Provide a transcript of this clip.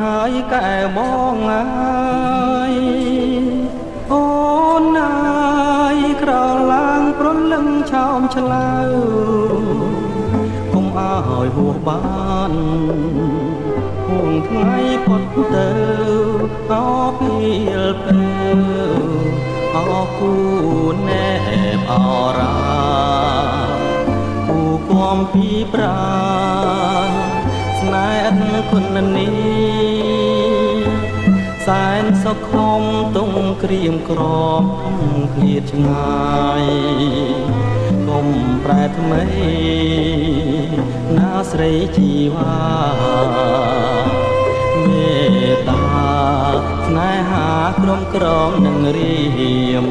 ហើយកែបងអើយអូនអើយក្រឡើងប្រលឹងឆោមឆ្លើកុំឲ្យហួសបានហួងថ្ងៃផុតទៅអោពេលពេលអរគូណែបអរាគូគំពីប្រាណស្នេហ៍គុណនេះសែនសុខខំទុំក្រៀមក្រំឃ្លាតឆ្ងាយកុំប្រែថ្មីណាស្រីជីវ៉ាមេត្តាស្នេហាក្រុមក្រងនឹងរៀម